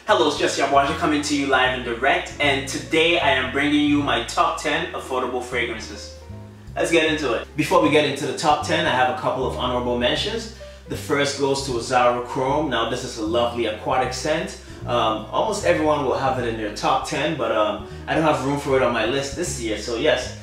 Hello, it's jesseaboagye coming to you live and direct, and today I am bringing you my top 10 affordable fragrances. Let's get into it. Before we get into the top 10, I have a couple of honorable mentions. The first goes to Zara Chrome. Now this is a lovely aquatic scent. Almost everyone will have it in their top 10, but I don't have room for it on my list this year, so yes.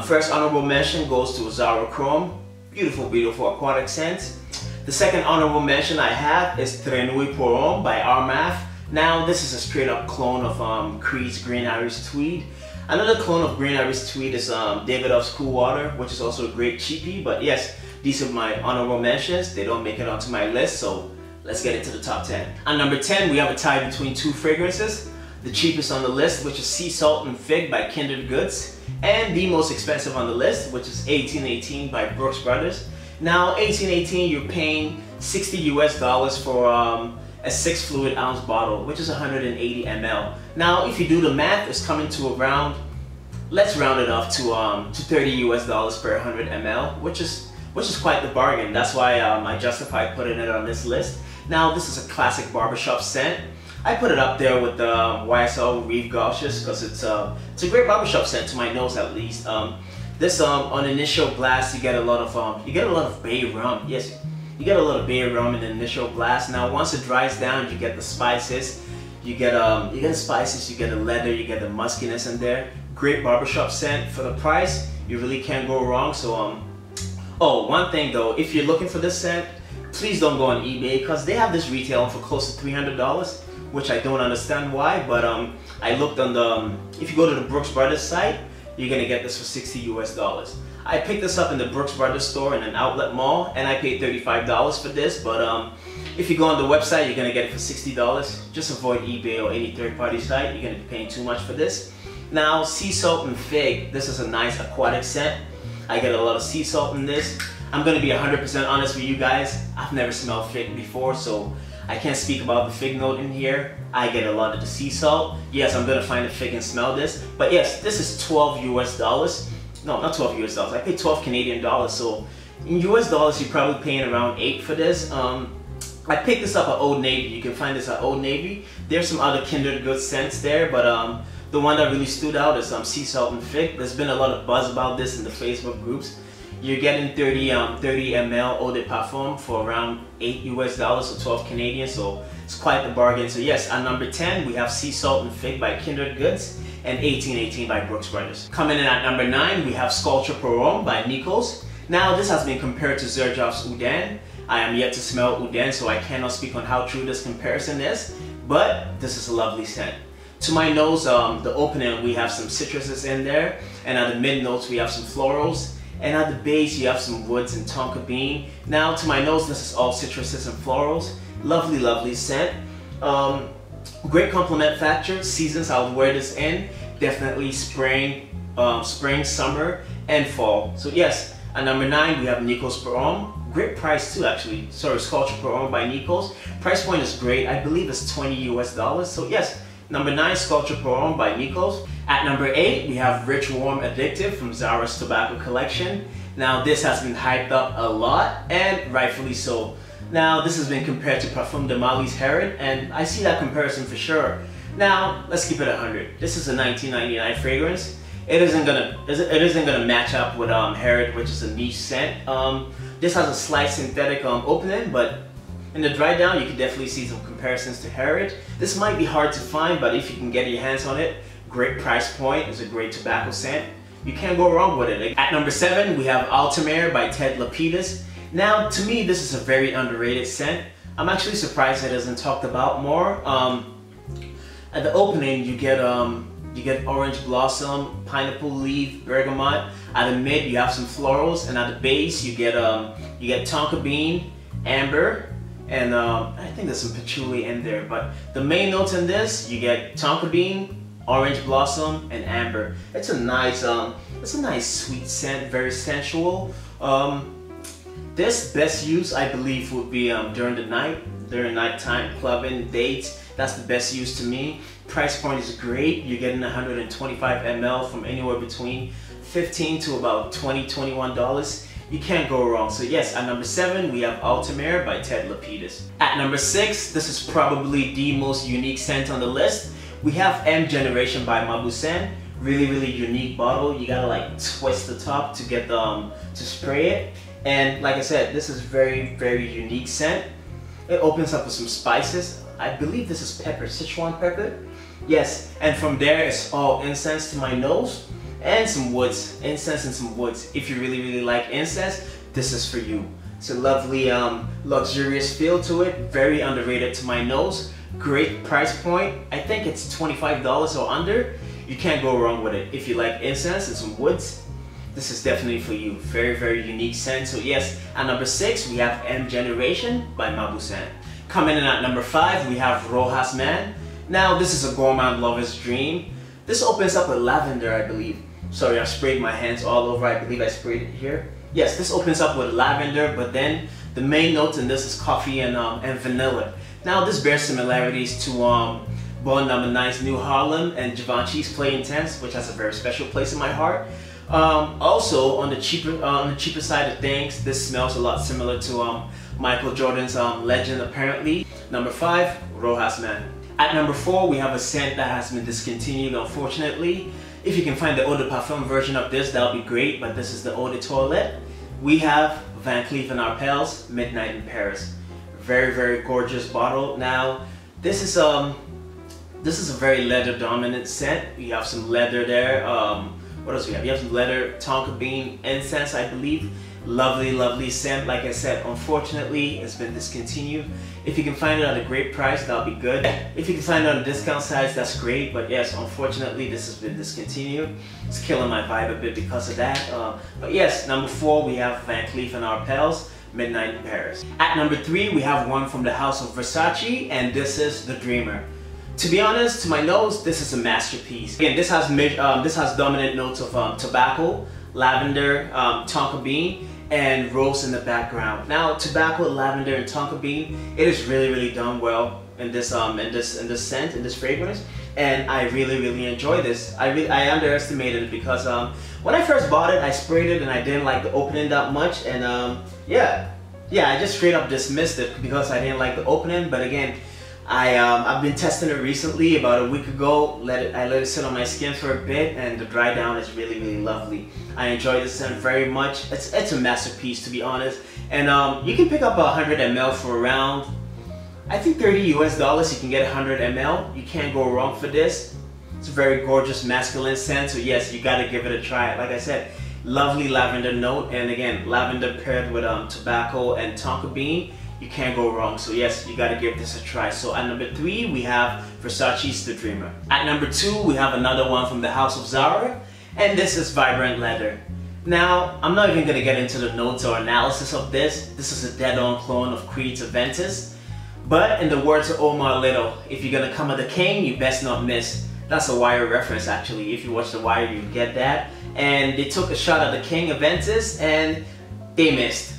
First honorable mention goes to Zara Chrome. Beautiful, beautiful aquatic scent. The second honorable mention I have is Trenouille pour Homme by Armaf. Now this is a straight up clone of Creed's Green Iris Tweed. Another clone of Green Iris Tweed is Davidoff's Cool Water, which is also a great cheapie. But yes, these are my honorable mentions. They don't make it onto my list, so let's get into the top 10. On number 10, we have a tie between two fragrances. The cheapest on the list, which is Sea Salt and Fig by Kindred Goods, and the most expensive on the list, which is 1818 by Brooks Brothers. Now 1818, you're paying $60 US for a 6 fluid ounce bottle, which is 180 ml. Now if you do the math, it's coming to around, let's round it off to $30 US per 100 ml, which is quite the bargain. That's why I justified putting it on this list. Now this is a classic barbershop scent. I put it up there with the YSL Rive Gauchis because it's a great barbershop scent, to my nose at least. This on initial blast you get a lot of bay rum. Yes, you get a lot of bay rum in the initial blast. Now once it dries down, you get the spices. You get the spices, you get the leather, you get the muskiness in there. Great barbershop scent. For the price, you really can't go wrong. So oh, one thing though, if you're looking for this scent, please don't go on eBay because they have this retailing for close to $300, which I don't understand why. But I looked on the if you go to the Brooks Brothers site, you're gonna get this for $60 US. I picked this up in the Brooks Brothers store in an outlet mall, and I paid $35 for this. But if you go on the website, you're gonna get it for $60. Just avoid eBay or any third-party site. You're gonna be paying too much for this. Now, Sea Salt and Fig. This is a nice aquatic scent. I get a lot of sea salt in this. I'm gonna be 100% honest with you guys. I've never smelled fig before, so I can't speak about the fig note in here. I get a lot of the sea salt. Yes, I'm gonna find a fig and smell this. But yes, this is $12 US. No, not $12 US. I paid 12 Canadian dollars. So in US dollars, you're probably paying around 8 for this. I picked this up at Old Navy. You can find this at Old Navy. There's some other Kindred Goods scents there, but the one that really stood out is Sea Salt and Fig. There's been a lot of buzz about this in the Facebook groups. You're getting 30 ml eau de parfum for around $8 US, so 12 Canadian, so it's quite the bargain. So yes, at number 10, we have Sea Salt and Fig by Kindred Goods and 1818 by Brooks Brothers. Coming in at number 9, we have Sculpture pour Homme by Nikos. Now this has been compared to Xerjoff's Oudin. I am yet to smell Oudin, so I cannot speak on how true this comparison is, but this is a lovely scent. To my nose, the opening, we have some citruses in there, and at the mid notes, we have some florals. And at the base, you have some woods and tonka bean. Now, to my nose, this is all citruses and florals. Lovely, lovely scent. Great compliment factor. Seasons I would wear this in. Definitely spring, summer, and fall. So yes, at number 9, we have Nikos pour Homme. Great price too, actually. Sorry, Sculpture pour Homme by Nikos. Price point is great. I believe it's $20 US. So yes, number 9, Sculpture pour Homme by Nikos. At number 8, we have Rich Warm Addictive from Zara's Tobacco Collection. Now this has been hyped up a lot, and rightfully so. Now this has been compared to Parfum de Mali's Herod, and I see that comparison for sure. Now let's keep it 100. This is a $19.99 fragrance. It isn't gonna match up with Herod, which is a niche scent. This has a slight synthetic opening, but in the dry down, you can definitely see some comparisons to Herod. This might be hard to find, but if you can get your hands on it, great price point. It's a great tobacco scent. You can't go wrong with it. At number 7, we have Altamare by Ted Lapidus. Now, to me, this is a very underrated scent. I'm actually surprised it isn't talked about more. At the opening, you get orange blossom, pineapple leaf, bergamot. At the mid, you have some florals, and at the base, you get tonka bean, amber, and I think there's some patchouli in there. But the main notes in this, you get tonka bean, orange blossom, and amber. It's a nice sweet scent, very sensual. This best use, I believe, would be during nighttime, clubbing, dates. That's the best use to me. Price point is great. You're getting 125 ml from anywhere between $15 to about $20, $21. You can't go wrong. So yes, at number 7, we have Altamira by Ted Lapidus. At number 6, this is probably the most unique scent on the list. We have M Generation by Mabusen. Really unique bottle. You gotta like twist the top to get the to spray it. And like I said, this is very unique scent. It opens up with some spices. I believe this is pepper, Sichuan pepper. Yes, and from there it's all incense to my nose and some woods, incense and some woods. If you really like incense, this is for you. It's a lovely luxurious feel to it, very underrated to my nose. Great price point. I think it's $25 or under. You can't go wrong with it. If you like incense and some woods, this is definitely for you. Very unique scent. So yes, at number 6 we have M Generation by Mabusen. Coming in at number 5 we have Rojas Man. Now this is a gourmand lover's dream. This opens up with lavender, I believe. Sorry, I sprayed my hands all over. I believe I sprayed it here. Yes, this opens up with lavender, but then the main notes in this is coffee and vanilla. Now this bears similarities to Bon No. 9's New Harlem and Givenchy's Play Intense, which has a very special place in my heart. Also, on the cheaper side of things, this smells a lot similar to Michael Jordan's Legend, apparently. Number 5, Rojas Man. At number 4, we have a scent that has been discontinued, unfortunately. If you can find the Eau de Parfum version of this, that would be great, but this is the Eau de Toilette. We have Van Cleef & Arpels Midnight in Paris. Very gorgeous bottle. Now, this is a very leather dominant scent. You have some leather there. What else we have? You have some leather, tonka bean, incense, I believe. Lovely scent. Like I said, unfortunately, it's been discontinued. If you can find it at a great price, that'll be good. If you can find it on a discount size, that's great. But yes, unfortunately, this has been discontinued. It's killing my vibe a bit because of that. But yes, number 4, we have Van Cleef & Arpels Midnight in Paris. At number 3, we have one from the house of Versace, and this is the Dreamer. To be honest, to my nose, this is a masterpiece. Again, this has dominant notes of tobacco, lavender, tonka bean, and rose in the background. Now, tobacco, lavender, and tonka bean, it is really done well in this scent, in this fragrance, and I really enjoy this. I underestimated it because when I first bought it, I sprayed it and I didn't like the opening that much, and yeah, I just straight up dismissed it because I didn't like the opening. But again, I've been testing it recently. About a week ago, I let it sit on my skin for a bit, and the dry down is really lovely. I enjoy this scent very much. It's a masterpiece, to be honest. And you can pick up 100 ml for around, I think $30 US. You can get 100 ml. You can't go wrong for this. It's a very gorgeous masculine scent. So yes, you gotta give it a try. Like I said, lovely lavender note, and again, lavender paired with tobacco and tonka bean. You can't go wrong. So yes, you gotta give this a try. So at number 3, we have Versace's The Dreamer. At number 2, we have another one from the house of Zara, and this is Vibrant Leather. Now, I'm not even gonna get into the notes or analysis of this. This is a dead-on clone of Creed's Aventus. But in the words of Omar Little, if you're gonna come at the king, you best not miss. That's a Wire reference, actually. If you watch The Wire, you get that. And they took a shot at the king Aventus, and they missed.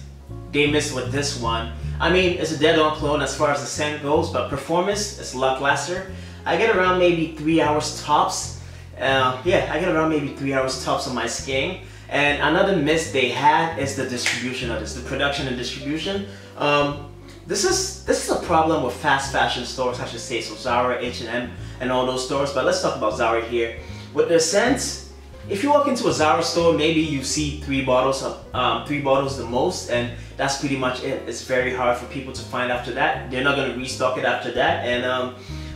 They missed with this one. I mean, it's a dead-on clone as far as the scent goes, but performance is lackluster. I get around maybe 3 hours tops. Yeah, I get around maybe 3 hours tops on my skin. And another miss they had is the distribution of this, the production and distribution. This is a problem with fast fashion stores, I should say, so Zara, H&M, and all those stores. But let's talk about Zara here. With their scents, if you walk into a Zara store, maybe you see 3 bottles the most, and that's pretty much it. It's very hard for people to find after that. They're not going to restock it after that. And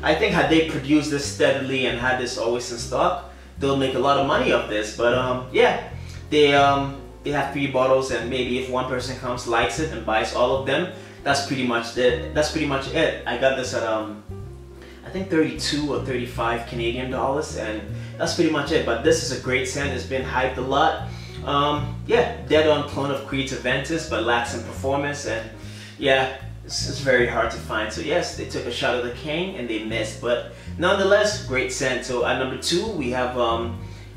I think had they produced this steadily and had this always in stock, they'll make a lot of money off this. But yeah, they have 3 bottles, and maybe if one person comes, likes it, and buys all of them, that's pretty much it. That's pretty much it. I got this at I think 32 or 35 Canadian dollars, and that's pretty much it. But this is a great scent. It's been hyped a lot. Yeah, dead-on clone of Creed's Aventus, but lacks in performance, and yeah, it's very hard to find. So yes, they took a shot at the king and they missed, but nonetheless, great scent. So at number 2, we have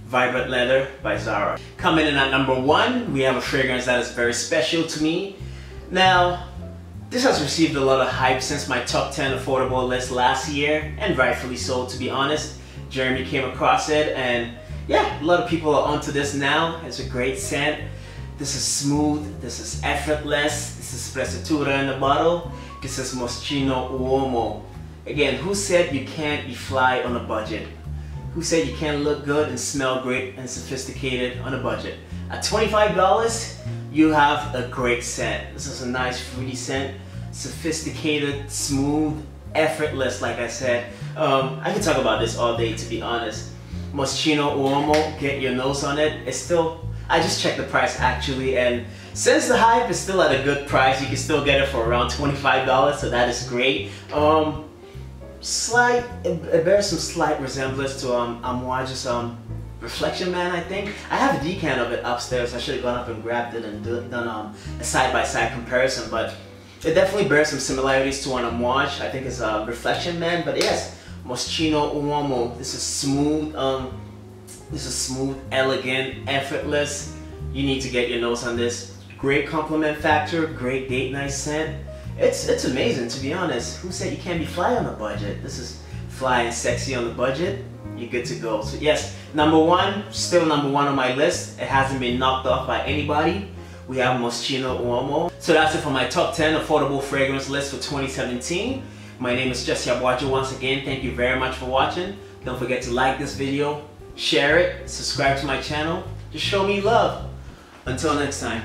Vibrant Leather by Zara. Coming in at number 1, we have a fragrance that is very special to me. Now, this has received a lot of hype since my top 10 affordable list last year, and rightfully so, to be honest. Jeremy came across it, and yeah, a lot of people are onto this now. It's a great scent. This is smooth, this is effortless, this is sprezzatura in the bottle, this is moschino uomo. Again, who said you can't be fly on a budget? Who said you can't look good and smell great and sophisticated on a budget? At $25, you have a great scent. This is a nice fruity scent, sophisticated, smooth, effortless, like I said. I can talk about this all day, to be honest. Moschino uomo, get your nose on it. It's still, I just checked the price actually, and since the hype is still at a good price, you can still get it for around $25, so that is great. It bears some slight resemblance to Aboagye's Reflection Man, I think. I have a decan of it upstairs. I should have gone up and grabbed it and done a side-by-side comparison, but it definitely bears some similarities to an Aboagye. I think it's a Reflection Man, but yes, Moschino uomo. This is smooth. This is smooth, elegant, effortless. You need to get your nose on this. Great compliment factor, great date night scent. It's amazing, to be honest. Who said you can't be fly on a budget? This is fly and sexy on the budget. You're good to go. So yes, number one, still number one on my list. It hasn't been knocked off by anybody. We have Moschino uomo. So that's it for my top 10 affordable fragrance list for 2017. My name is Jesse Aboagye once again. Thank you very much for watching. Don't forget to like this video, share it, subscribe to my channel. Just show me love. Until next time.